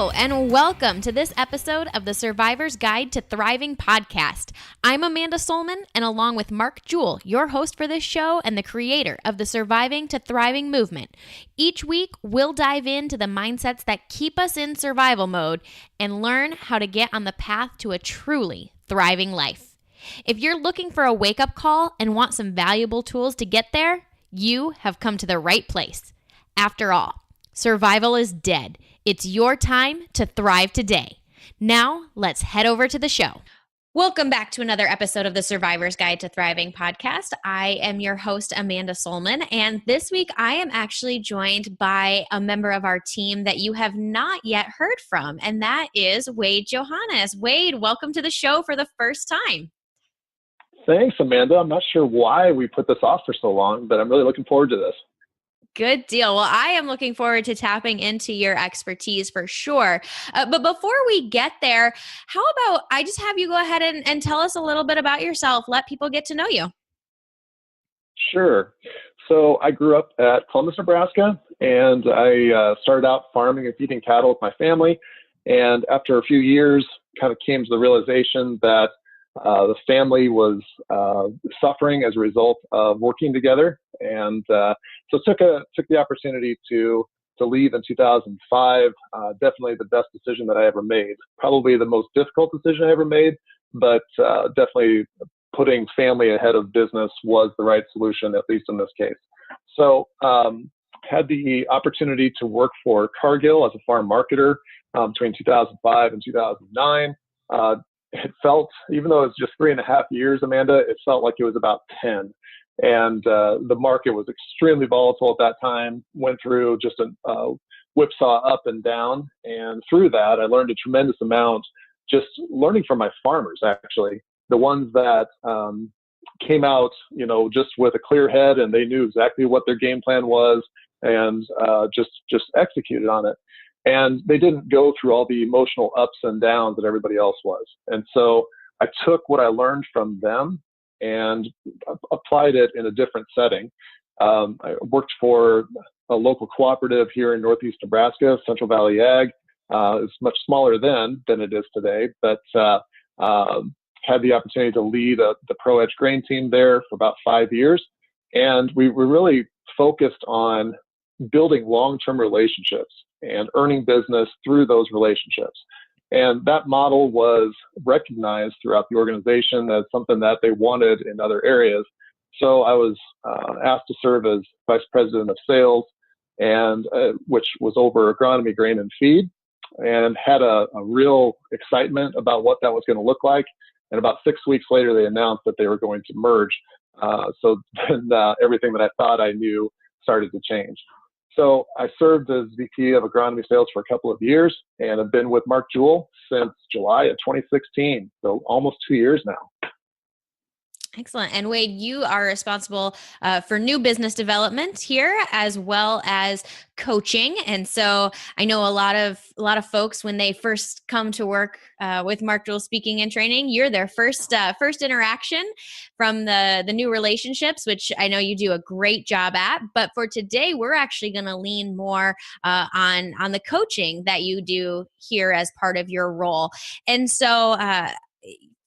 Hello, and welcome to this episode of the Survivor's Guide to Thriving podcast. I'm Amanda Solman, and along with Mark Jewell, your host for this show and the creator of the Surviving to Thriving movement. Each week, we'll dive into the mindsets that keep us in survival mode and learn how to get on the path to a truly thriving life. If you're looking for a wake-up call and want some valuable tools to get there, you have come to the right place. After all, survival is dead. It's your time to thrive today. Now, let's head over to the show. Welcome back to another episode of the Survivor's Guide to Thriving podcast. I am your host, Amanda Solman, and this week I am actually joined by a member of our team that you have not yet heard from, and that is Wade Johannes. Wade, welcome to the show for the first time. Thanks, Amanda. I'm not sure why we put this off for so long, but I'm really looking forward to this. Good deal. Well, I am looking forward to tapping into your expertise for sure. But before we get there, how about I just have you go ahead and tell us a little bit about yourself. Let people get to know you. Sure. So I grew up at Columbus, Nebraska, and I started out farming and feeding cattle with my family. And after a few years, kind of came to the realization that the family was suffering as a result of working together, and so took the opportunity to leave in 2005. Definitely the best decision that I ever made. Probably the most difficult decision I ever made, but definitely putting family ahead of business was the right solution, at least in this case. So had the opportunity to work for Cargill as a farm marketer between 2005 and 2009. It felt, even though it was just 3.5 years, Amanda, it felt like it was about 10. And the market was extremely volatile at that time, went through just a whipsaw up and down. And through that, I learned a tremendous amount, just learning from my farmers, actually, the ones that came out, just with a clear head, and they knew exactly what their game plan was, and just executed on it. And they didn't go through all the emotional ups and downs that everybody else was. And so I took what I learned from them and applied it in a different setting. I worked for a local cooperative here in Northeast Nebraska, Central Valley Ag. It's much smaller then than it is today, but had the opportunity to lead the Pro Edge grain team there for about 5 years. And we were really focused on building long-term relationships and earning business through those relationships. And that model was recognized throughout the organization as something that they wanted in other areas. So I was asked to serve as vice president of sales, and which was over agronomy, grain, and feed, and had a real excitement about what that was going to look like. And about 6 weeks later, they announced that they were going to merge. So then everything that I thought I knew started to change. So I served as VP of agronomy sales for a couple of years, and have been with Mark Jewell since July of 2016. So almost 2 years now. Excellent. And Wade, you are responsible for new business development here, as well as coaching. And so I know a lot of folks, when they first come to work with Mark Jewell Speaking and Training, you're their first interaction from the new relationships, which I know you do a great job at. But for today, we're actually going to lean more on the coaching that you do here as part of your role. And so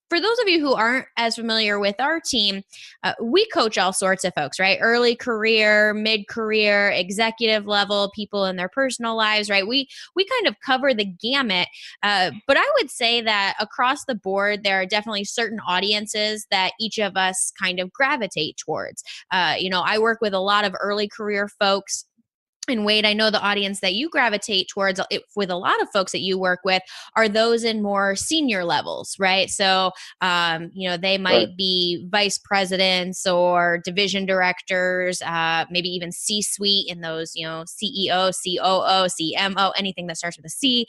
for those of you who aren't as familiar with our team, we coach all sorts of folks, right? Early career, mid-career, executive level, people in their personal lives, right? We kind of cover the gamut. But I would say that across the board, there are definitely certain audiences that each of us kind of gravitate towards. I work with a lot of early career folks. And Wade, I know the audience that you gravitate towards with a lot of folks that you work with are those in more senior levels, right? So, they might be vice presidents or division directors, maybe even C-suite in those, CEO, COO, CMO, anything that starts with a C,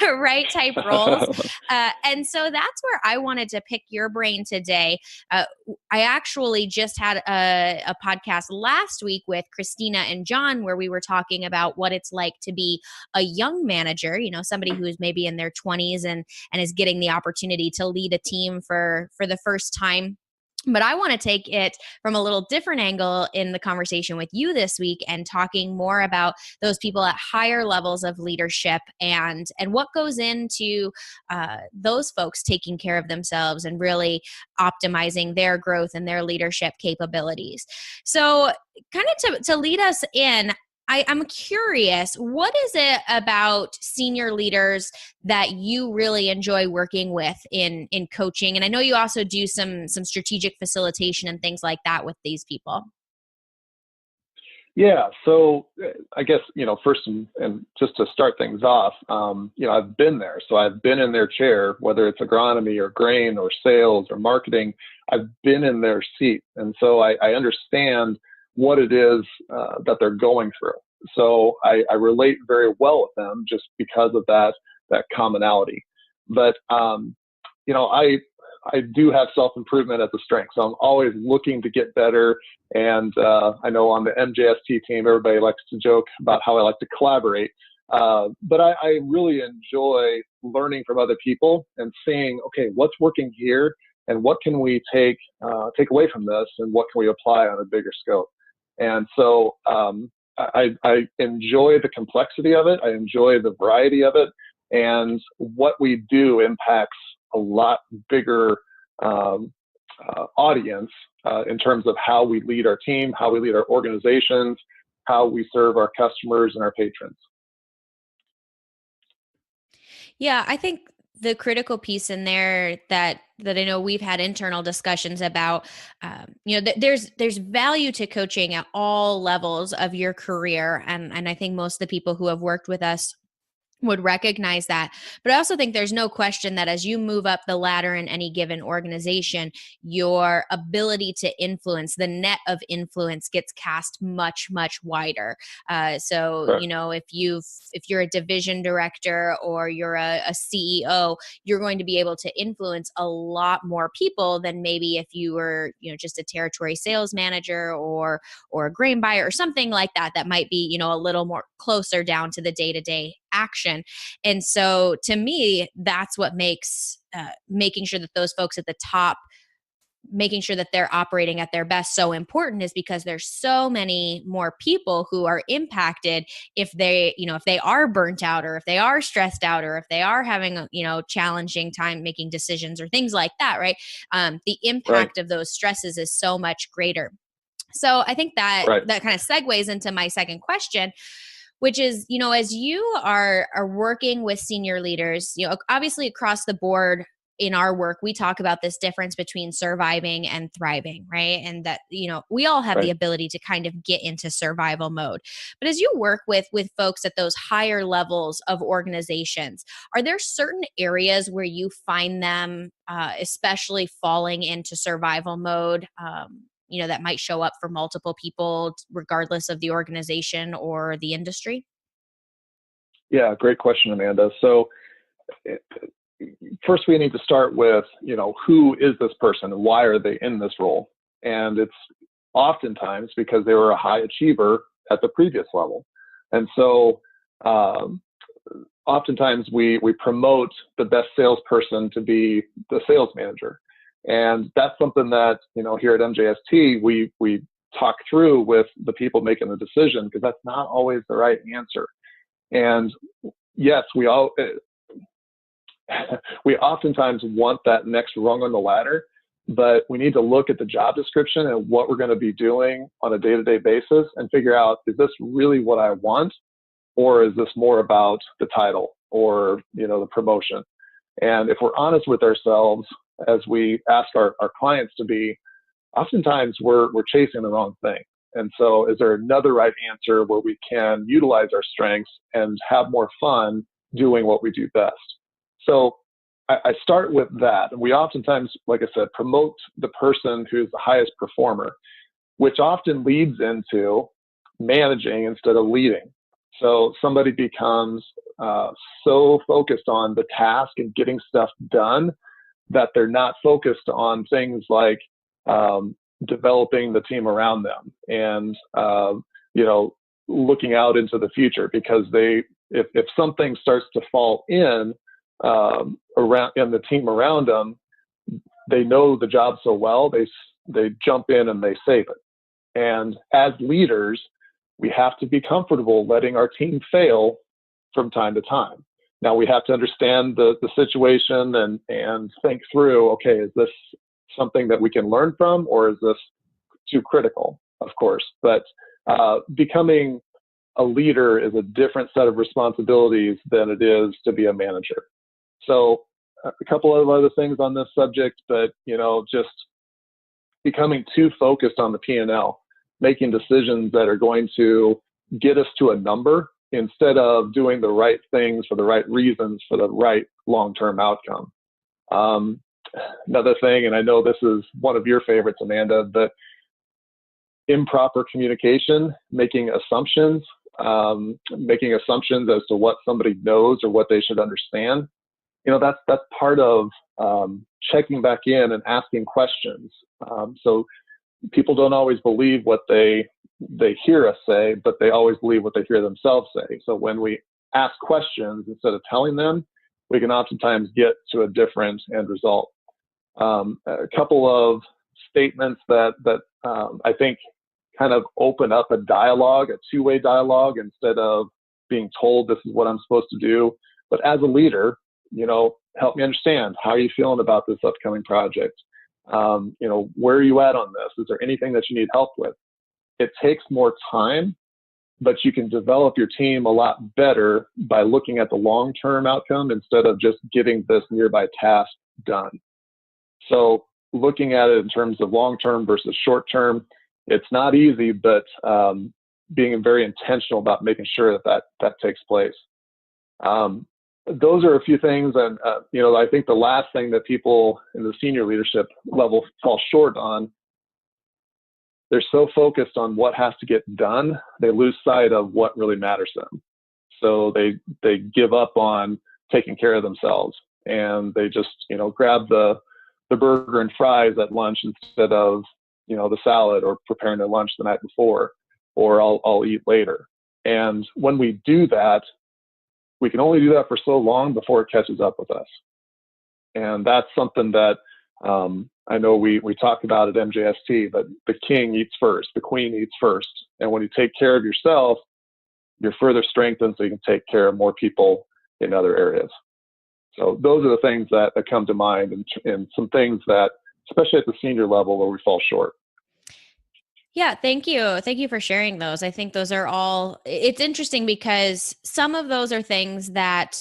right? Type roles. And so that's where I wanted to pick your brain today. I actually just had a podcast last week with Christina and John where we were talking about what it's like to be a young manager, somebody who is maybe in their 20s and is getting the opportunity to lead a team for the first time. But I want to take it from a little different angle in the conversation with you this week and talking more about those people at higher levels of leadership and what goes into those folks taking care of themselves and really optimizing their growth and their leadership capabilities. So, kind of to lead us in, I'm curious, what is it about senior leaders that you really enjoy working with in coaching? And I know you also do some strategic facilitation and things like that with these people. Yeah, so I guess, first and just to start things off, I've been there. So I've been in their chair, whether it's agronomy or grain or sales or marketing, I've been in their seat. And so I understand what it is that they're going through. So I relate very well with them just because of that commonality. But, I do have self-improvement as a strength. So I'm always looking to get better. And I know on the MJST team, everybody likes to joke about how I like to collaborate. But I really enjoy learning from other people and seeing, okay, what's working here and what can we take away from this and what can we apply on a bigger scope. And so I enjoy the complexity of it. I enjoy the variety of it. And what we do impacts a lot bigger audience in terms of how we lead our team, how we lead our organizations, how we serve our customers and our patrons. Yeah, I think the critical piece in there that I know we've had internal discussions about, there's value to coaching at all levels of your career, and I think most of the people who have worked with us would recognize that. But I also think there's no question that as you move up the ladder in any given organization, your ability to influence, the net of influence gets cast much, much wider. So, Correct. if you're a division director or you're a CEO, you're going to be able to influence a lot more people than maybe if you were, just a territory sales manager or a grain buyer or something like that, that might be, a little more closer down to the day-to-day action. And so to me, that's what makes making sure that those folks at the top, making sure that they're operating at their best so important, is because there's so many more people who are impacted if they are burnt out, or if they are stressed out, or if they are having a challenging time making decisions or things like that, right? The Right. impact of those stresses is so much greater. So I think that Right. that kind of segues into my second question, which is, as you are working with senior leaders, obviously across the board in our work, we talk about this difference between surviving and thriving, right? And that, we all have the Right. ability to kind of get into survival mode. But as you work with folks at those higher levels of organizations, are there certain areas where you find them especially falling into survival mode? That might show up for multiple people, regardless of the organization or the industry? Yeah, great question, Amanda. So eh, first we need to start with, who is this person and why are they in this role? And it's oftentimes because they were a high achiever at the previous level. And so um, oftentimes we promote the best salesperson to be the sales manager. And that's something that, here at MJST, we talk through with the people making the decision, because that's not always the right answer. And yes, we oftentimes want that next rung on the ladder, but we need to look at the job description and what we're going to be doing on a day-to-day basis and figure out, is this really what I want? Or is this more about the title or, the promotion? And if we're honest with ourselves, as we ask our clients to be, oftentimes we're chasing the wrong thing. And so is there another right answer where we can utilize our strengths and have more fun doing what we do best? So I start with that. And we oftentimes, like I said, promote the person who's the highest performer, which often leads into managing instead of leading. So somebody becomes so focused on the task and getting stuff done that they're not focused on things like developing the team around them and looking out into the future, because if something starts to fall in around in the team around them, they know the job so well, they jump in and they save it. And as leaders, we have to be comfortable letting our team fail from time to time. Now we have to understand the situation and think through, okay, is this something that we can learn from, or is this too critical? Of course, but becoming a leader is a different set of responsibilities than it is to be a manager. So a couple of other things on this subject, but just becoming too focused on the P&L, making decisions that are going to get us to a number instead of doing the right things for the right reasons for the right long-term outcome. Another thing, and I know this is one of your favorites, Amanda, but improper communication, making assumptions as to what somebody knows or what they should understand. That's part of checking back in and asking questions. So people don't always believe what they hear us say, but they always believe what they hear themselves say. So when we ask questions instead of telling them, we can oftentimes get to a different end result. A couple of statements that I think kind of open up a dialogue, a two-way dialogue, instead of being told this is what I'm supposed to do. But as a leader, help me understand, how are you feeling about this upcoming project? Where are you at on this? Is there anything that you need help with? It takes more time, but you can develop your team a lot better by looking at the long-term outcome instead of just getting this nearby task done. So looking at it in terms of long-term versus short-term, it's not easy, but being very intentional about making sure that takes place. Those are a few things. And, I think the last thing that people in the senior leadership level fall short on, they're so focused on what has to get done, they lose sight of what really matters to them. So they give up on taking care of themselves, and they just, grab the burger and fries at lunch instead of, the salad, or preparing their lunch the night before, or I'll eat later. And when we do that, we can only do that for so long before it catches up with us. And that's something that I know we talk about at MJST, but the king eats first, the queen eats first. And when you take care of yourself, you're further strengthened so you can take care of more people in other areas. So those are the things that come to mind, and some things that, especially at the senior level, where we fall short. Yeah, thank you. Thank you for sharing those. I think those are all, it's interesting because some of those are things that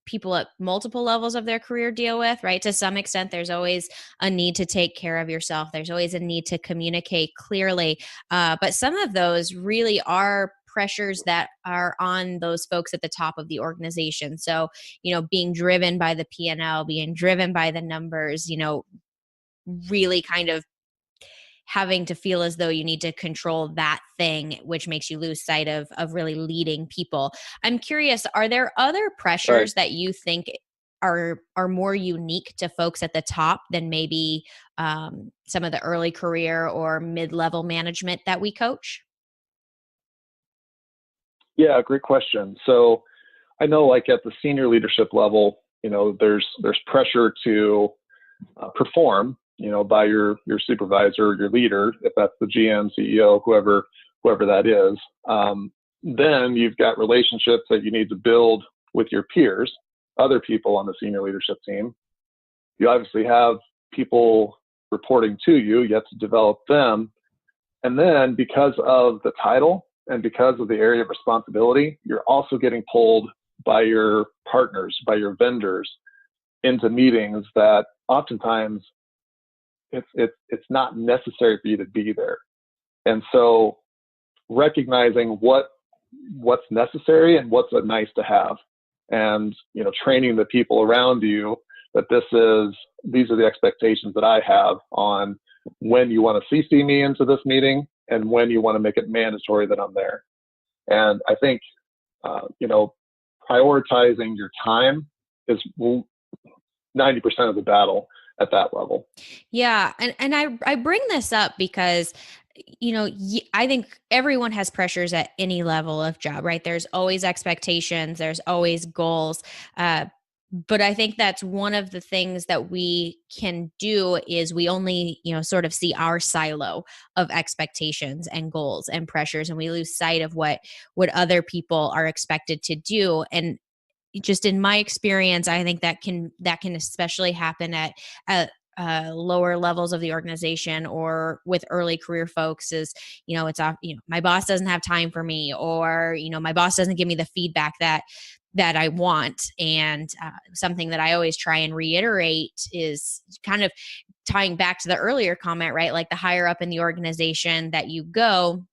people at multiple levels of their career deal with, right? To some extent, there's always a need to take care of yourself. There's always a need to communicate clearly. But some of those really are pressures that are on those folks at the top of the organization. So, being driven by the P&L, being driven by the numbers, really kind of having to feel as though you need to control that thing, which makes you lose sight of really leading people. I'm curious, are there other Right. pressures that you think are more unique to folks at the top than maybe some of the early career or mid-level management that we coach? Yeah, great question. So I know, like at the senior leadership level, there's pressure to perform, by your supervisor, your leader, if that's the GM, CEO, whoever that is. Then you've got relationships that you need to build with your peers, other people on the senior leadership team. You obviously have people reporting to you. You have to develop them. And then because of the title and because of the area of responsibility, you're also getting pulled by your partners, by your vendors, into meetings that oftentimes it's not necessary for you to be there. And so recognizing what's necessary and what's a nice to have, and training the people around you that these are the expectations that I have on when you want to CC me into this meeting and when you want to make it mandatory that I'm there. And I think prioritizing your time is 90% of the battle at that level. Yeah, and I bring this up because I think everyone has pressures at any level of job, right? There's always expectations, there's always goals. But I think that's one of the things that we can do is we only, sort of see our silo of expectations and goals and pressures, and we lose sight of what other people are expected to do. And just in my experience, I think that can especially happen at lower levels of the organization or with early career folks. Is it's off. My boss doesn't have time for me, or my boss doesn't give me the feedback that I want. And something that I always try and reiterate is kind of tying back to the earlier comment, right? Like the higher up in the organization that you go,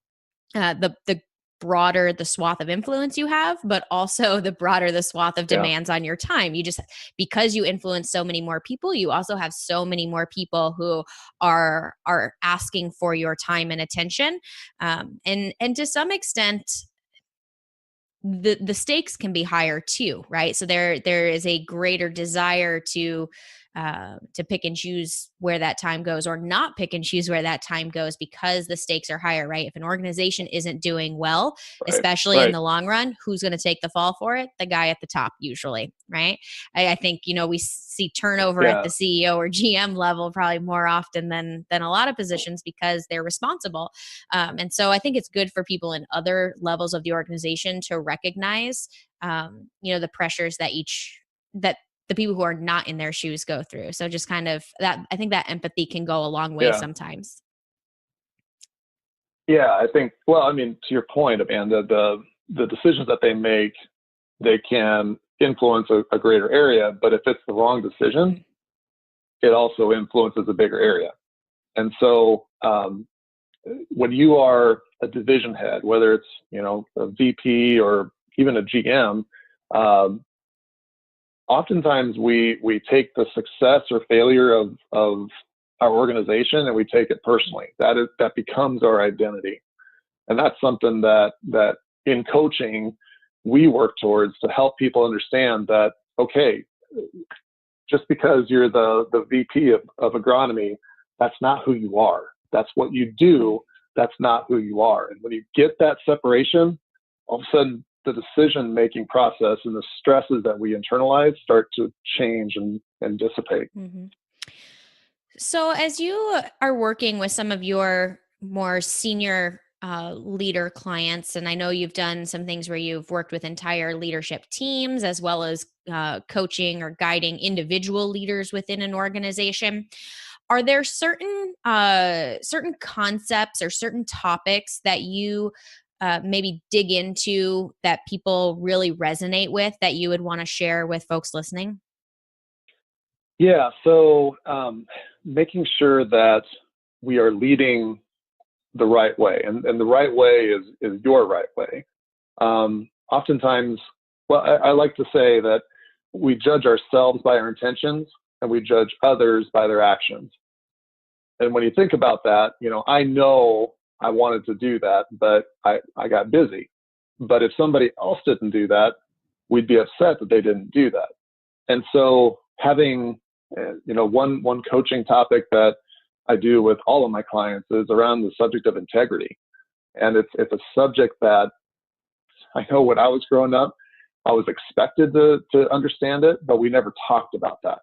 the broader the swath of influence you have, but also the broader the swath of Yeah, demands on your time. You just, because you influence so many more people, you also have so many more people who are asking for your time and attention. And to some extent, the stakes can be higher too, right? So there is a greater desire to pick and choose where that time goes, or not pick and choose where that time goes, because the stakes are higher, right? If an organization isn't doing well, right, especially in right. the long run, who's going to take the fall for it? The guy at the top, usually, right? I think we see turnover at Yeah, the CEO or GM level probably more often than a lot of positions, because they're responsible. And so I think it's good for people in other levels of the organization to recognize, the pressures that the people who are not in their shoes go through. So just kind of that, I think that empathy can go a long way yeah, sometimes. yeah. I think. Well, I mean, to your point, Amanda, the decisions that they make, they can influence a greater area. But if it's the wrong decision, it also influences a bigger area. And so, when you are a division head, whether it's a VP or even a GM, um, oftentimes we take the success or failure of our organization and we take it personally. That becomes our identity, and that's something that in coaching we work towards, to help people understand that, okay, just because you're the VP of agronomy, that's not who you are. That's what you do. That's not who you are. And when you get that separation, all of a sudden the decision making process and the stresses that we internalize start to change and dissipate. Mm-hmm. So, as you are working with some of your more senior leader clients, and I know you've done some things where you've worked with entire leadership teams, as well as coaching or guiding individual leaders within an organization, are there certain concepts or certain topics that you maybe dig into that people really resonate with, that you would want to share with folks listening? Yeah. So making sure that we are leading the right way, and the right way is your right way. Oftentimes, well, I like to say that we judge ourselves by our intentions and we judge others by their actions. And when you think about that, I know I wanted to do that, but I got busy. But if somebody else didn't do that, we'd be upset that they didn't do that. And so having, one coaching topic that I do with all of my clients is around the subject of integrity. And it's a subject that I know when I was growing up, I was expected to understand it, but we never talked about that.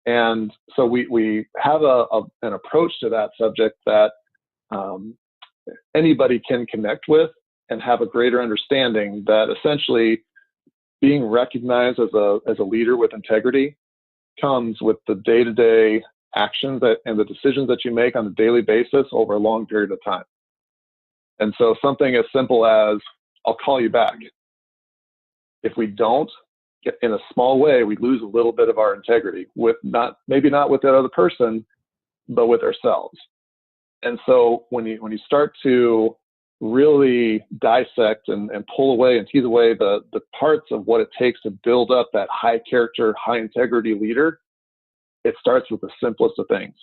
And so we have an approach to that subject that um, anybody can connect with and have a greater understanding that essentially being recognized as a leader with integrity comes with the day-to-day actions and the decisions that you make on a daily basis over a long period of time. And so something as simple as, I'll call you back. If we don't, in a small way, we lose a little bit of our integrity, with maybe not with that other person, but with ourselves. And so when you start to really dissect and pull away and tease away the parts of what it takes to build up that high character, high integrity leader, it starts with the simplest of things.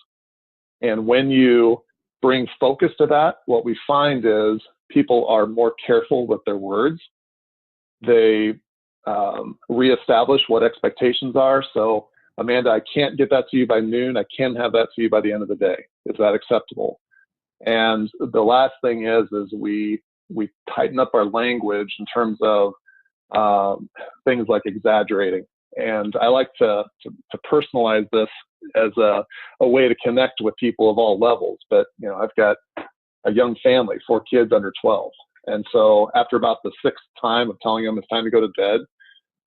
And when you bring focus to that, what we find is people are more careful with their words. They reestablish what expectations are. So, Amanda, I can't get that to you by noon. I can have that to you by the end of the day. Is that acceptable? And the last thing is we tighten up our language in terms of things like exaggerating. And I like to personalize this as a way to connect with people of all levels. But, I've got a young family, 4 kids under 12. And so after about the 6th time of telling them it's time to go to bed,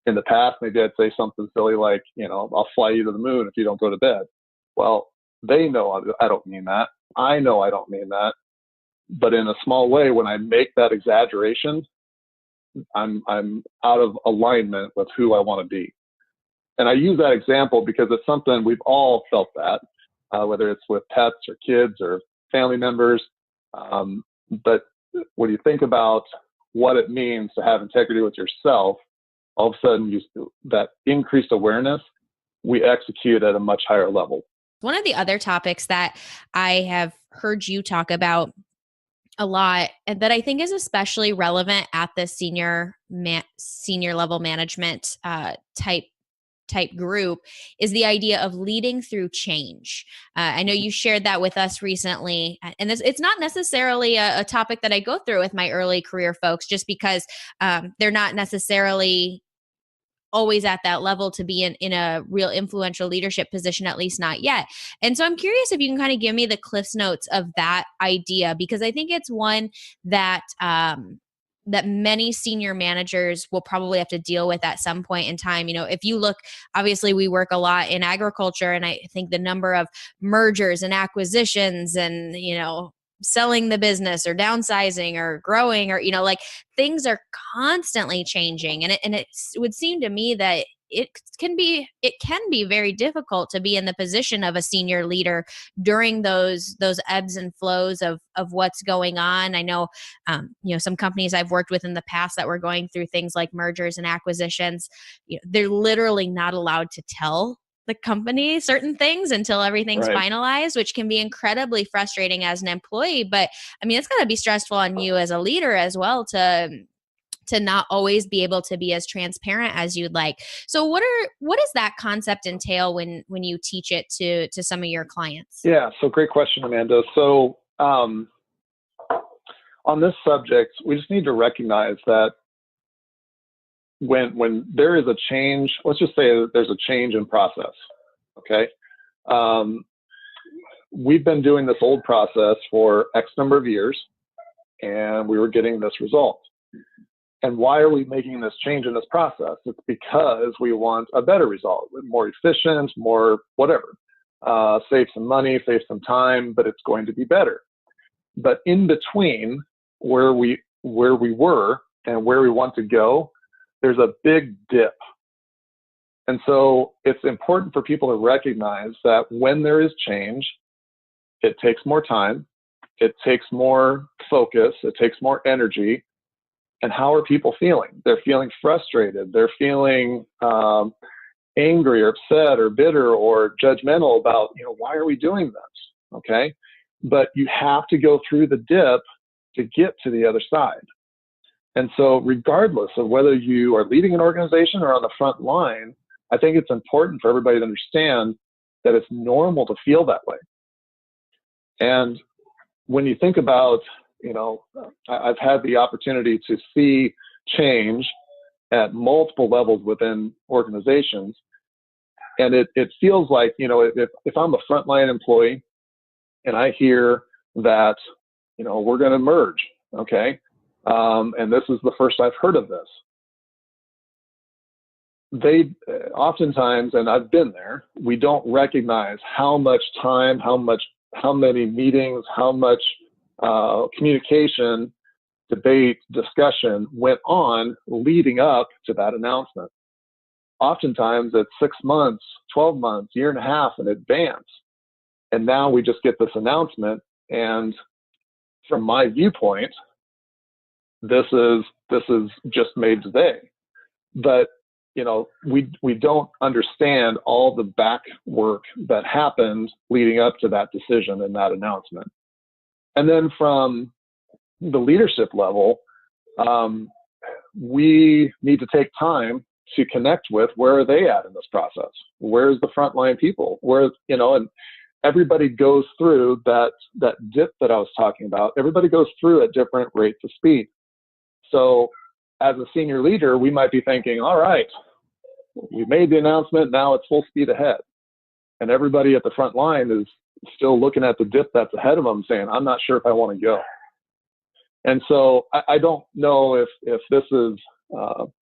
in the past, maybe I'd say something silly like, I'll fly you to the moon if you don't go to bed. Well, they know I don't mean that. I know I don't mean that. But in a small way, when I make that exaggeration, I'm out of alignment with who I want to be. And I use that example because it's something we've all felt that, whether it's with pets or kids or family members. But when you think about what it means to have integrity with yourself, all of a sudden that increased awareness, we execute at a much higher level. One of the other topics that I have heard you talk about a lot, and that I think is especially relevant at the senior level management type group, is the idea of leading through change. I know you shared that with us recently, and it's not necessarily a topic that I go through with my early career folks, just because they're not necessarily always at that level to be in a real influential leadership position, at least not yet. And so I'm curious if you can kind of give me the Cliff's Notes of that idea, because I think it's one that that many senior managers will probably have to deal with at some point in time. If you look, obviously we work a lot in agriculture, and I think the number of mergers and acquisitions and, selling the business or downsizing or growing, or, like, things are constantly changing. And it would seem to me that it can be very difficult to be in the position of a senior leader during those ebbs and flows of what's going on. I know, some companies I've worked with in the past that were going through things like mergers and acquisitions. They're literally not allowed to tell the company certain things until everything's Right. finalized, which can be incredibly frustrating as an employee. But I mean, it's got to be stressful on you as a leader as well to not always be able to be as transparent as you'd like. So what does that concept entail when you teach it to some of your clients? Yeah, so great question, Amanda. So on this subject, we just need to recognize that when there is a change, let's just say that there's a change in process, okay? We've been doing this old process for X number of years, and we were getting this result. And why are we making this change in this process? It's because we want a better result, more efficient, more whatever, save some money, save some time, but it's going to be better. But in between where we were and where we want to go, there's a big dip. And so it's important for people to recognize that when there is change, it takes more time, it takes more focus, it takes more energy. And how are people feeling? They're feeling frustrated. They're feeling angry or upset or bitter or judgmental about, why are we doing this? Okay. But you have to go through the dip to get to the other side. And so regardless of whether you are leading an organization or on the front line, I think it's important for everybody to understand that it's normal to feel that way. And when you think about, I've had the opportunity to see change at multiple levels within organizations. And it feels like, if I'm a frontline employee and I hear that, we're going to merge, okay? And this is the first I've heard of this. They oftentimes, and I've been there, we don't recognize how much time, how many meetings, how much communication, debate, discussion went on leading up to that announcement. Oftentimes it's 6 months, 12 months, year and a half in advance. And now we just get this announcement. And from my viewpoint, this is just made today. But we don't understand all the back work that happened leading up to that decision and that announcement. And then from the leadership level, we need to take time to connect with where are they at in this process? Where's the frontline people? And everybody goes through that dip that I was talking about. Everybody goes through at different rates of speed. So as a senior leader, we might be thinking, all right, we made the announcement. Now it's full speed ahead. And everybody at the front line is still looking at the dip that's ahead of them saying, I'm not sure if I want to go. And so I don't know if this is,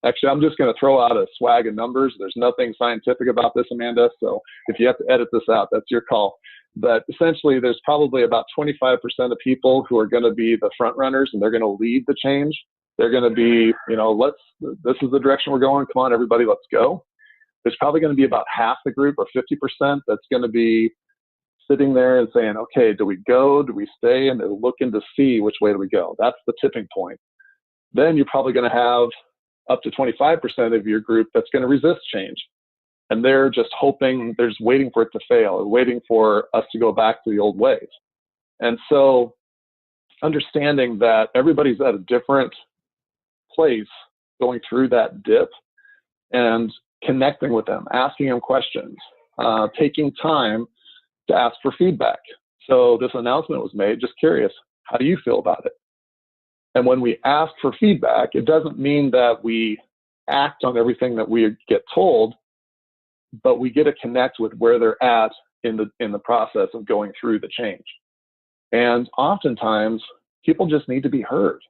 actually, I'm just going to throw out a swag of numbers. There's nothing scientific about this, Amanda. So if you have to edit this out, that's your call. But essentially, there's probably about 25% of people who are going to be the front runners, and they're going to lead the change. They're going to be, this is the direction we're going. Come on, everybody, let's go. There's probably going to be about half the group, or 50%, that's going to be sitting there and saying, okay, do we go? Do we stay? And they're looking to see which way do we go. That's the tipping point. Then you're probably going to have up to 25% of your group that's going to resist change. And they're just hoping, they're just waiting for it to fail, or waiting for us to go back to the old ways. And so understanding that everybody's at a different place going through that dip, and connecting with them, asking them questions, taking time to ask for feedback. So this announcement was made, just curious, how do you feel about it? And when we ask for feedback, it doesn't mean that we act on everything that we get told, but we get to connect with where they're at in the process of going through the change. And oftentimes, people just need to be heard.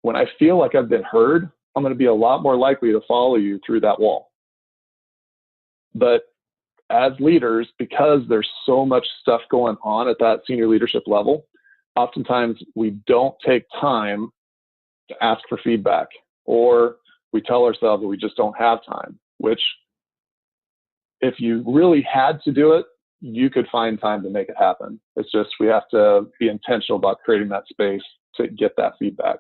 When I feel like I've been heard, I'm going to be a lot more likely to follow you through that wall. But as leaders, because there's so much stuff going on at that senior leadership level, oftentimes we don't take time to ask for feedback, or we tell ourselves that we just don't have time, which if you really had to do it, you could find time to make it happen. It's just we have to be intentional about creating that space to get that feedback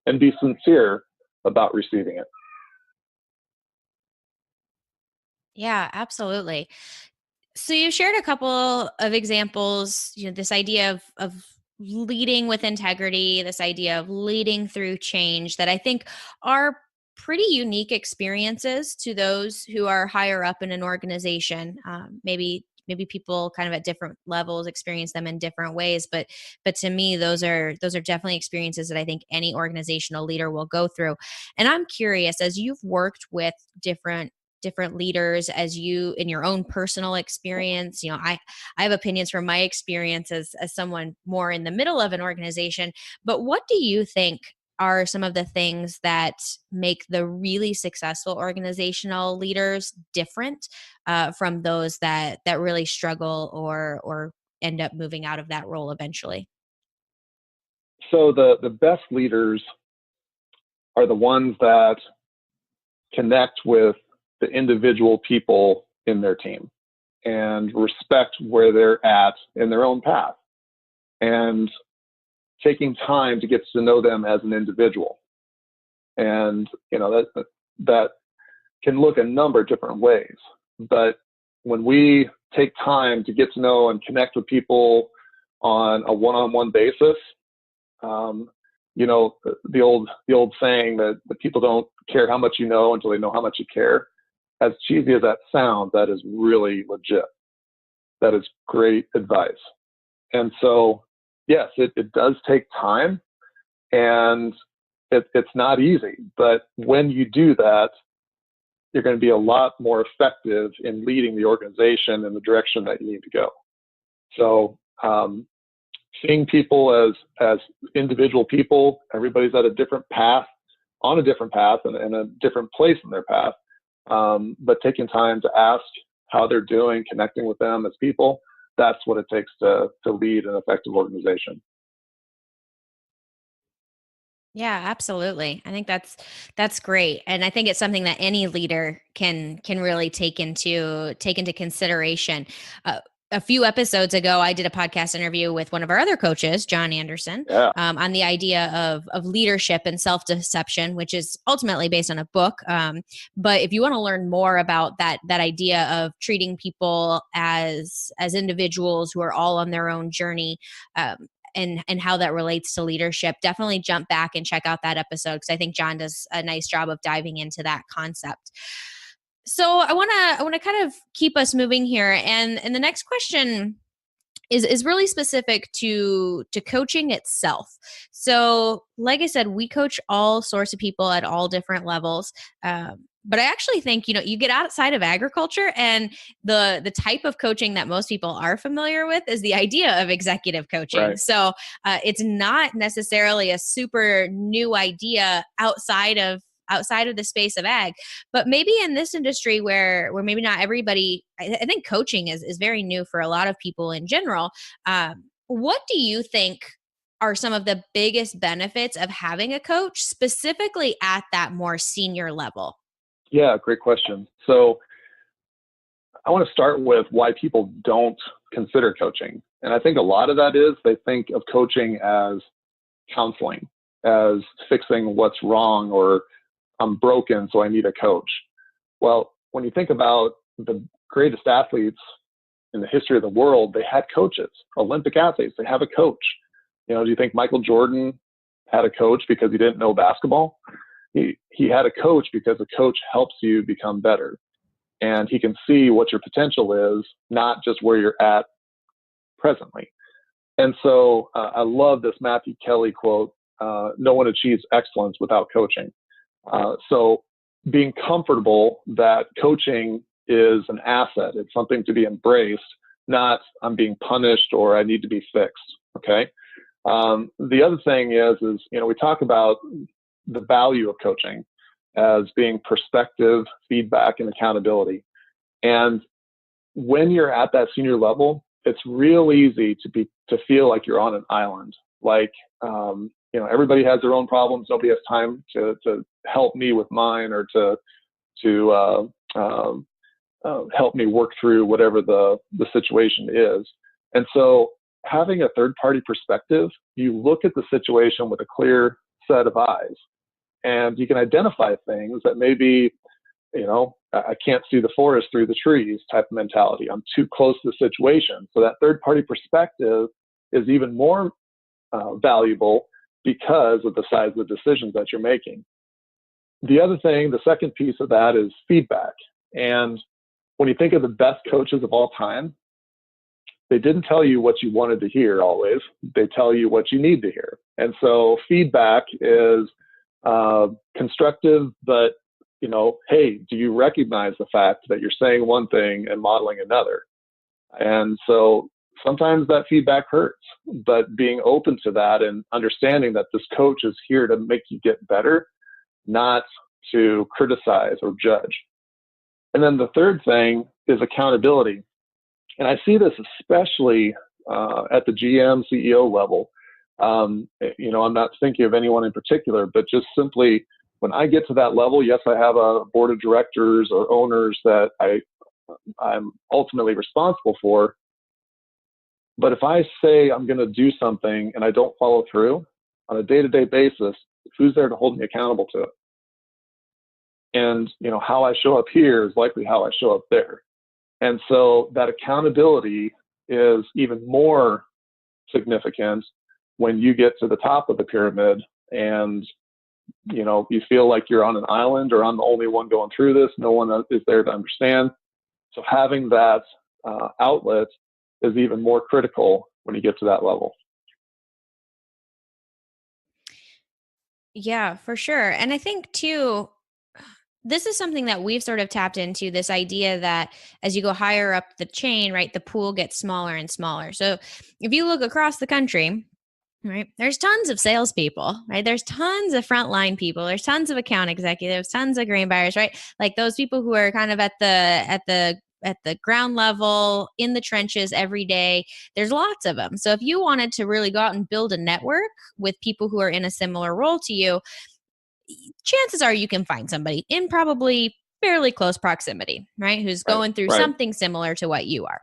and be sincere about receiving it. Yeah, absolutely. So you shared a couple of examples, this idea of leading with integrity, this idea of leading through change that I think are pretty unique experiences to those who are higher up in an organization. Maybe people kind of at different levels experience them in different ways, but to me, those are definitely experiences that I think any organizational leader will go through. And I'm curious, as you've worked with different leaders, as you in your own personal experience, I have opinions from my experience as someone more in the middle of an organization, but what do you think are some of the things that make the really successful organizational leaders different from those that really struggle or end up moving out of that role eventually? So the best leaders are the ones that connect with the individual people in their team and respect where they're at in their own path, and taking time to get to know them as an individual. And that can look a number of different ways. But when we take time to get to know and connect with people on a one-on-one basis, the old saying that the people don't care how much you know until they know how much you care. As cheesy as that sounds, that is really legit. That is great advice. And so, yes, it does take time, and it's not easy. But when you do that, you're going to be a lot more effective in leading the organization in the direction that you need to go. So, seeing people as individual people, everybody's at a different path, on a different path, and a different place in their path. But taking time to ask how they're doing, connecting with them as people, that's what it takes to lead an effective organization. Yeah, absolutely. I think that's great. And I think it's something that any leader can really take into consideration. A few episodes ago, I did a podcast interview with one of our other coaches, John Anderson, Yeah. on the idea of leadership and self-deception, which is ultimately based on a book. But if you want to learn more about that idea of treating people as individuals who are all on their own journey, and how that relates to leadership, definitely jump back and check out that episode, because I think John does a nice job of diving into that concept. So I want to kind of keep us moving here, and the next question is really specific to coaching itself. So, like I said, we coach all sorts of people at all different levels. But I actually think, you get outside of agriculture, and the type of coaching that most people are familiar with is the idea of executive coaching. Right. So it's not necessarily a super new idea outside of the space of ag, but maybe in this industry where maybe not everybody, I think coaching is very new for a lot of people in general. What do you think are some of the biggest benefits of having a coach, specifically at that more senior level? Yeah, great question. So I want to start with why people don't consider coaching. And I think a lot of that is they think of coaching as counseling, as fixing what's wrong, or I'm broken, so I need a coach. Well, when you think about the greatest athletes in the history of the world, they had coaches. Olympic athletes, they have a coach. Do you think Michael Jordan had a coach because he didn't know basketball? He had a coach because a coach helps you become better. And he can see what your potential is, not just where you're at presently. And so I love this Matthew Kelly quote, no one achieves excellence without coaching. So being comfortable that coaching is an asset, it's something to be embraced, not I'm being punished or I need to be fixed. Okay. The other thing is, we talk about the value of coaching as being perspective, feedback, and accountability. And when you're at that senior level, it's real easy to feel like you're on an island. Like, everybody has their own problems. Nobody has time to help me with mine, or to help me work through whatever the situation is. And so having a third party perspective, you look at the situation with a clear set of eyes, and you can identify things that maybe, I can't see the forest through the trees type of mentality. I'm too close to the situation. So that third party perspective is even more valuable because of the size of the decisions that you're making. The second piece of that is feedback. And when you think of the best coaches of all time, they didn't tell you what you wanted to hear always. They tell you what you need to hear. And so feedback is constructive, but, hey, do you recognize the fact that you're saying one thing and modeling another? And so sometimes that feedback hurts, but being open to that and understanding that this coach is here to make you get better, not to criticize or judge. And then the third thing is accountability. And I see this especially at the GM, CEO level. I'm not thinking of anyone in particular, but just simply when I get to that level, yes, I have a board of directors or owners that I'm ultimately responsible for. But if I say I'm going to do something and I don't follow through on a day-to-day basis, who's there to hold me accountable to it? And, how I show up here is likely how I show up there. And so that accountability is even more significant when you get to the top of the pyramid and, you feel like you're on an island or I'm the only one going through this. No one is there to understand. So having that outlet is even more critical when you get to that level. Yeah, for sure. And I think too, this is something that we've sort of tapped into, this idea that as you go higher up the chain, right, the pool gets smaller and smaller. So if you look across the country, right, there's tons of salespeople, right? There's tons of frontline people. There's tons of account executives, tons of grain buyers, right? Like those people who are kind of at the ground level in the trenches every day. There's lots of them. So if you wanted to really go out and build a network with people who are in a similar role to you, chances are you can find somebody in probably fairly close proximity, right? Who's Right. going through Right. something similar to what you are.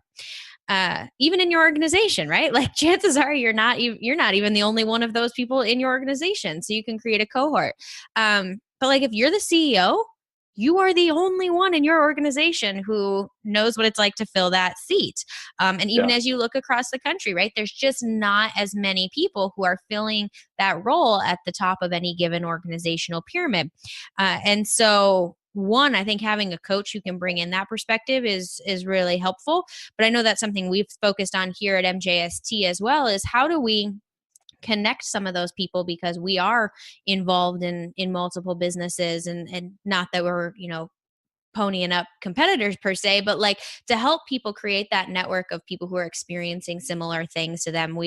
Even in your organization, right? Like chances are you're not even the only one of those people in your organization. So you can create a cohort. But like if you're the CEO, you are the only one in your organization who knows what it's like to fill that seat. And even Yeah. as you look across the country, right, there's just not as many people who are filling that role at the top of any given organizational pyramid. And so one, I think having a coach who can bring in that perspective is really helpful. But I know that's something we've focused on here at MJST as well, is how do we connect some of those people, because we are involved in multiple businesses, and not that we're, ponying up competitors per se, but like to help people create that network of people who are experiencing similar things to them.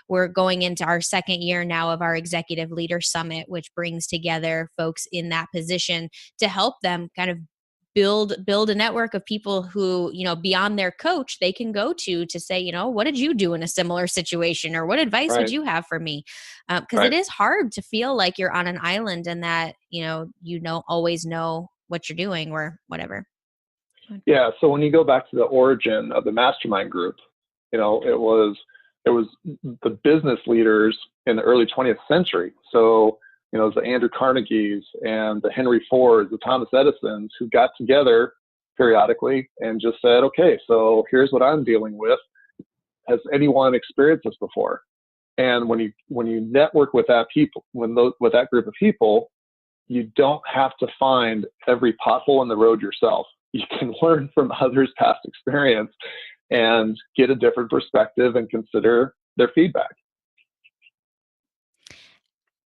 We're going into our second year now of our Executive Leader Summit, which brings together folks in that position to help them kind of build a network of people who, beyond their coach, they can go to say, what did you do in a similar situation, or what advice would Right. you have for me? Because it Right. is hard to feel like you're on an island, and that you don't always know what you're doing or whatever. Yeah. So when you go back to the origin of the mastermind group, it was the business leaders in the early 20th century. So, the Andrew Carnegies and the Henry Fords, the Thomas Edisons, who got together periodically and just said, okay, so here's what I'm dealing with. Has anyone experienced this before? And when you network with that with that group of people, you don't have to find every pothole in the road yourself. You can learn from others' past experience and get a different perspective and consider their feedback.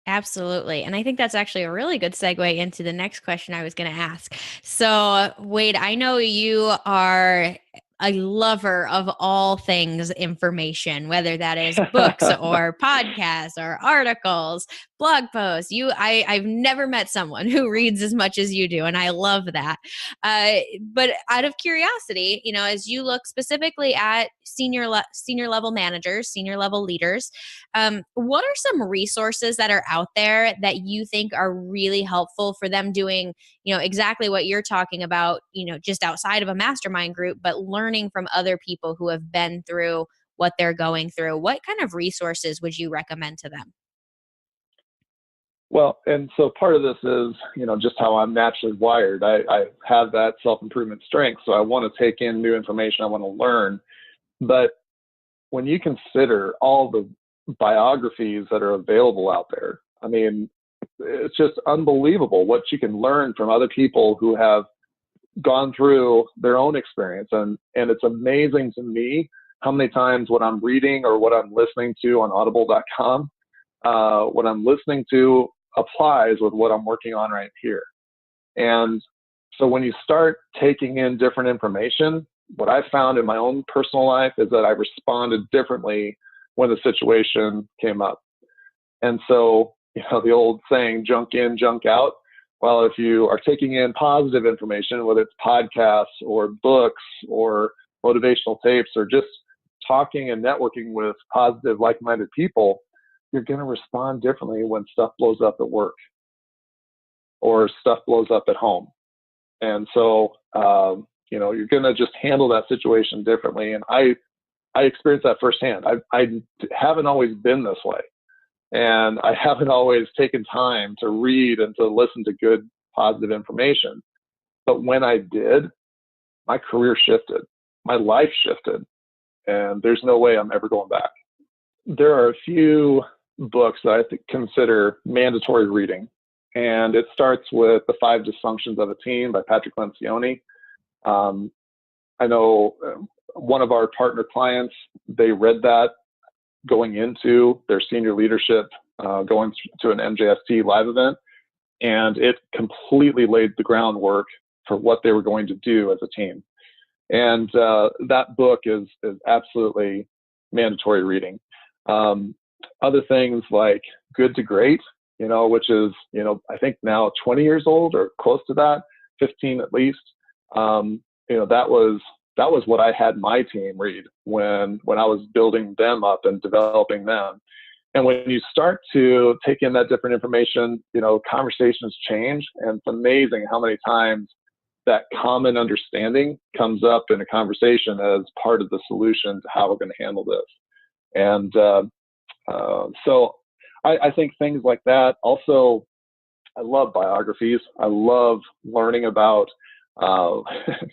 Absolutely. And I think that's actually a really good segue into the next question I was going to ask. So, Wade, I know you are a lover of all things information, whether that is books or podcasts or articles, blog posts. I've never met someone who reads as much as you do, and I love that. But out of curiosity, as you look specifically at senior level managers, senior level leaders, what are some resources that are out there that you think are really helpful for them doing, exactly what you're talking about, just outside of a mastermind group, but learning from other people who have been through what they're going through? What kind of resources would you recommend to them? Well, and so part of this is, just how I'm naturally wired. I have that self-improvement strength. So I want to take in new information. I want to learn. But when you consider all the biographies that are available out there, I mean, it's just unbelievable what you can learn from other people who have gone through their own experience. And it's amazing to me how many times what I'm reading or what I'm listening to on audible.com, what I'm listening to applies with what I'm working on right here. And so when you start taking in different information, what I found in my own personal life is that I responded differently when the situation came up. And so, the old saying, junk in, junk out. Well, if you are taking in positive information, whether it's podcasts or books or motivational tapes or just talking and networking with positive, like-minded people, you're going to respond differently when stuff blows up at work or stuff blows up at home. And so, you're going to just handle that situation differently. And I experienced that firsthand. I haven't always been this way. And I haven't always taken time to read and to listen to good, positive information. But when I did, my career shifted, my life shifted, and there's no way I'm ever going back. There are a few books that I consider mandatory reading. And it starts with The Five Dysfunctions of a Team by Patrick Lencioni. I know one of our partner clients, they read that going into their senior leadership, going to an MJST live event, and it completely laid the groundwork for what they were going to do as a team. And that book is absolutely mandatory reading. Other things like Good to Great, which is, I think now 20 years old or close to that, 15 at least. That was what I had my team read when I was building them up and developing them. And when you start to take in that different information, conversations change. And it's amazing how many times that common understanding comes up in a conversation as part of the solution to how we're going to handle this. And so I think things like that. Also, I love biographies. I love learning about,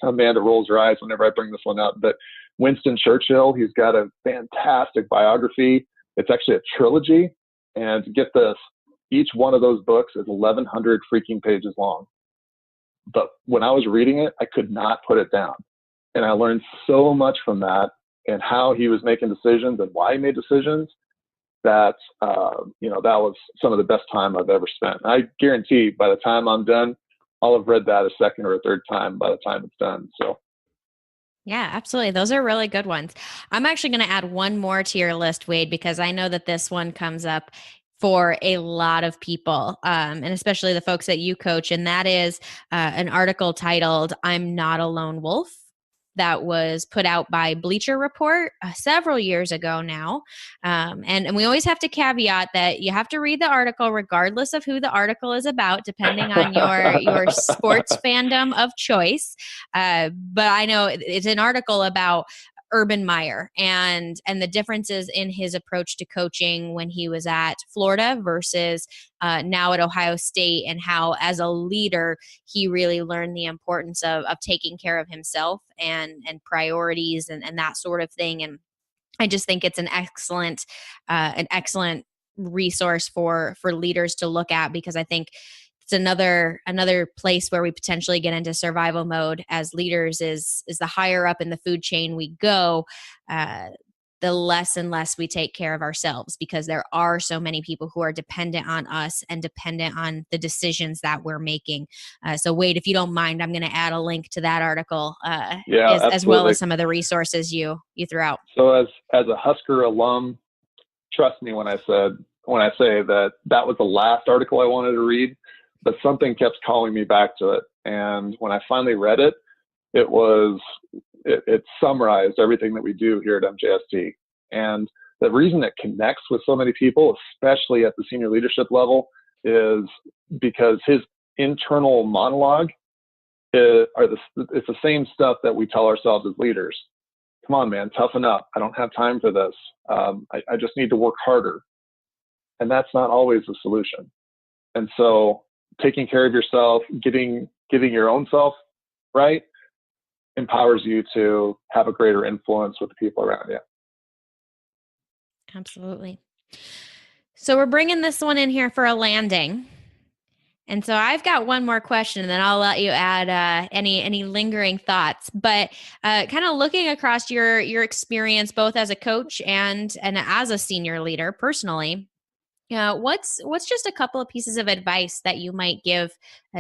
Amanda rolls her eyes whenever I bring this one up, but Winston Churchill, he's got a fantastic biography. It's actually a trilogy. And get this, each one of those books is 1,100 freaking pages long. But when I was reading it, I could not put it down. And I learned so much from that and how he was making decisions and why he made decisions. that, that was some of the best time I've ever spent. I guarantee by the time I'm done, I'll have read that a second or a third time by the time it's done. So Yeah, absolutely. Those are really good ones. I'm actually going to add one more to your list, Wade, because I know that this one comes up for a lot of people, and especially the folks that you coach. And that is an article titled, "I'm Not a Lone Wolf," that was put out by Bleacher Report several years ago now. And we always have to caveat that you have to read the article regardless of who the article is about, depending on your sports fandom of choice. But I know it's an article about Urban Meyer and the differences in his approach to coaching when he was at Florida versus now at Ohio State, and how as a leader he really learned the importance of taking care of himself and priorities and that sort of thing. And I just think it's an excellent resource for leaders to look at, because I think it's another place where we potentially get into survival mode as leaders is the higher up in the food chain we go, uh, the less and less we take care of ourselves, because there are so many people who are dependent on us and dependent on the decisions that we're making. So Wade, if you don't mind, I'm going to add a link to that article, yeah, as well absolutely. as some of the resources you threw out. So as a Husker alum, trust me when I say that that was the last article I wanted to read, but something kept calling me back to it. And when I finally read it, it summarized everything that we do here at MJST. And the reason it connects with so many people, especially at the senior leadership level, is because his internal monologue it's the same stuff that we tell ourselves as leaders. Come on, man, toughen up. I don't have time for this. I just need to work harder. And that's not always the solution. And so taking care of yourself, getting your own self right, empowers you to have a greater influence with the people around you. Absolutely. So we're bringing this one in here for a landing. And so I've got one more question, and then I'll let you add any lingering thoughts. But kind of looking across your experience, both as a coach and as a senior leader personally, what's just a couple of pieces of advice that you might give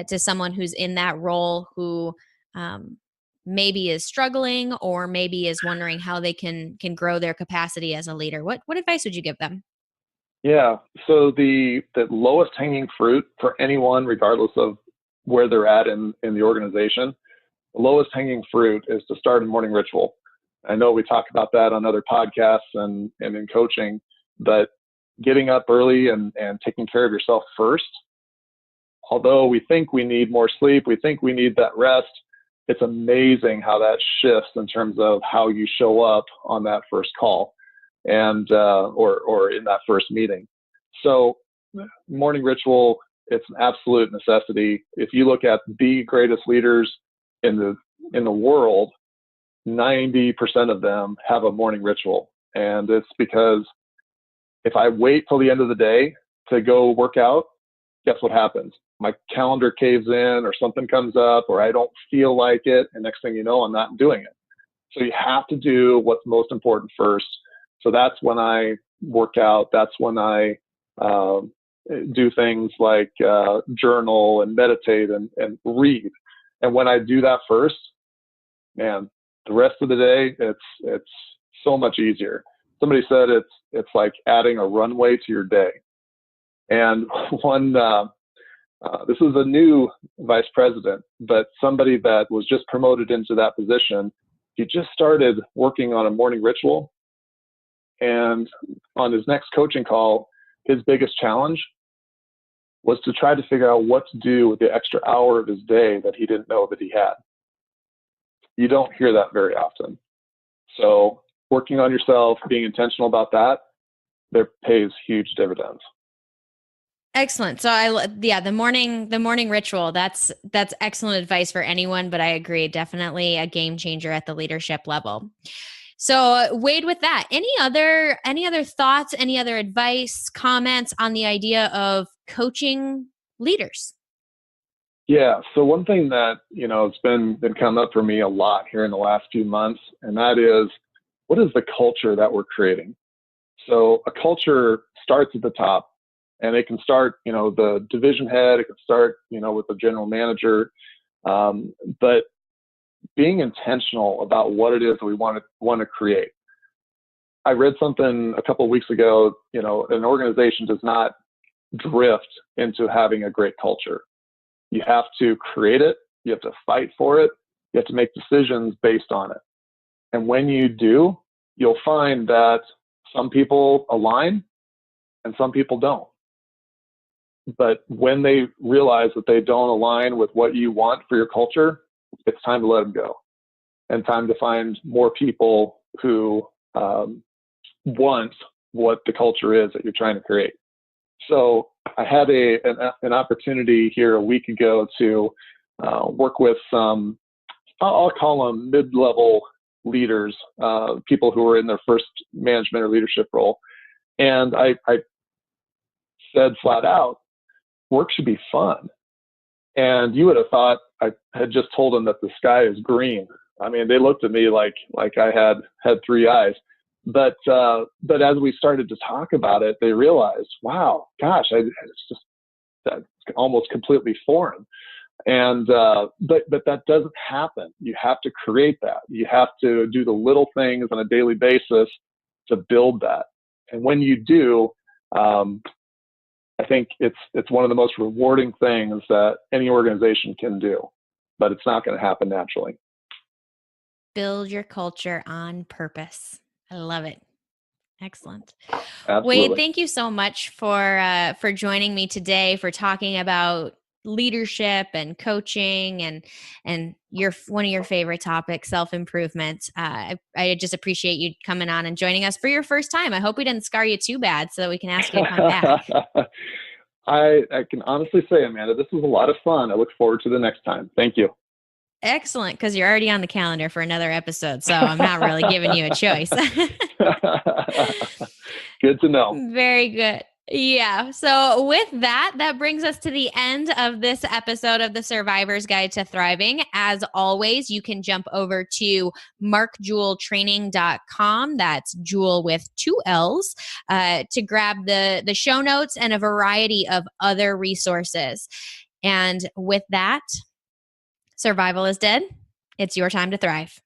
to someone who's in that role, who um, maybe is struggling or maybe is wondering how they can grow their capacity as a leader? What advice would you give them? Yeah. So the lowest hanging fruit for anyone, regardless of where they're at in the organization, the lowest hanging fruit is to start a morning ritual. I know we talk about that on other podcasts and in coaching, but getting up early and taking care of yourself first, although we think we need more sleep, we think we need that rest, it's amazing how that shifts in terms of how you show up on that first call and or in that first meeting. So morning ritual, it's an absolute necessity. If you look at the greatest leaders in the world, 90% of them have a morning ritual. And it's because if I wait till the end of the day to go work out, guess what happens? My calendar caves in or something comes up or I don't feel like it. And next thing you know, I'm not doing it. So you have to do what's most important first. So that's when I work out. That's when I do things like journal and meditate and read. And when I do that first, man, the rest of the day, it's so much easier. Somebody said it's like adding a runway to your day. And this is a new vice president, but somebody that was just promoted into that position, he just started working on a morning ritual. And on his next coaching call, his biggest challenge was to try to figure out what to do with the extra hour of his day that he didn't know that he had. You don't hear that very often. So working on yourself, being intentional about that, there pays huge dividends. Excellent. So the morning ritual, that's excellent advice for anyone, but I agree, definitely a game changer at the leadership level. So Wade, with that, any other thoughts, any other advice, comments on the idea of coaching leaders? Yeah. So one thing that, it's been coming up for me a lot here in the last few months, and that is, what is the culture that we're creating? So a culture starts at the top, and it can start, the division head, it can start, with the general manager. But being intentional about what it is that we want to create. I read something a couple of weeks ago, an organization does not drift into having a great culture. You have to create it. You have to fight for it. You have to make decisions based on it. And when you do, you'll find that some people align and some people don't. But when they realize that they don't align with what you want for your culture, it's time to let them go, and time to find more people who want what the culture is that you're trying to create. So I had an opportunity here a week ago to work with some, I'll call them mid-level leaders, people who are in their first management or leadership role. And I said flat out, work should be fun. And you would have thought I had just told them that the sky is green. I mean, they looked at me like I had three eyes. But as we started to talk about it, they realized, wow, gosh, it's just that's almost completely foreign. And but that doesn't happen. You have to create that. You have to do the little things on a daily basis to build that. And when you do, I think it's one of the most rewarding things that any organization can do. But it's not going to happen naturally. Build your culture on purpose. I love it. Excellent. Absolutely. Wade, thank you so much for joining me today, for talking about leadership and coaching and one of your favorite topics, self-improvement. I just appreciate you coming on and joining us for your first time. I hope we didn't scar you too bad so that we can ask you to come back. I can honestly say, Amanda, this was a lot of fun. I look forward to the next time. Thank you. Excellent, because you're already on the calendar for another episode, so I'm not really giving you a choice. Good to know. Very good. Yeah. So with that brings us to the end of this episode of the Survivor's Guide to Thriving. As always, you can jump over to markjeweltraining.com. That's Jewel with 2 L's, to grab the show notes and a variety of other resources. And with that, survival is dead. It's your time to thrive.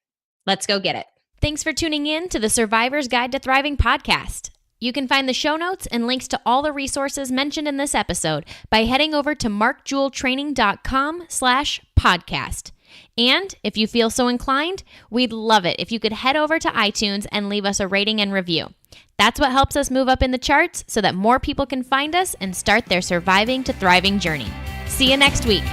Let's go get it. Thanks for tuning in to the Survivor's Guide to Thriving podcast. You can find the show notes and links to all the resources mentioned in this episode by heading over to markjeweltraining.com/podcast. And if you feel so inclined, we'd love it if you could head over to iTunes and leave us a rating and review. That's what helps us move up in the charts so that more people can find us and start their surviving to thriving journey. See you next week.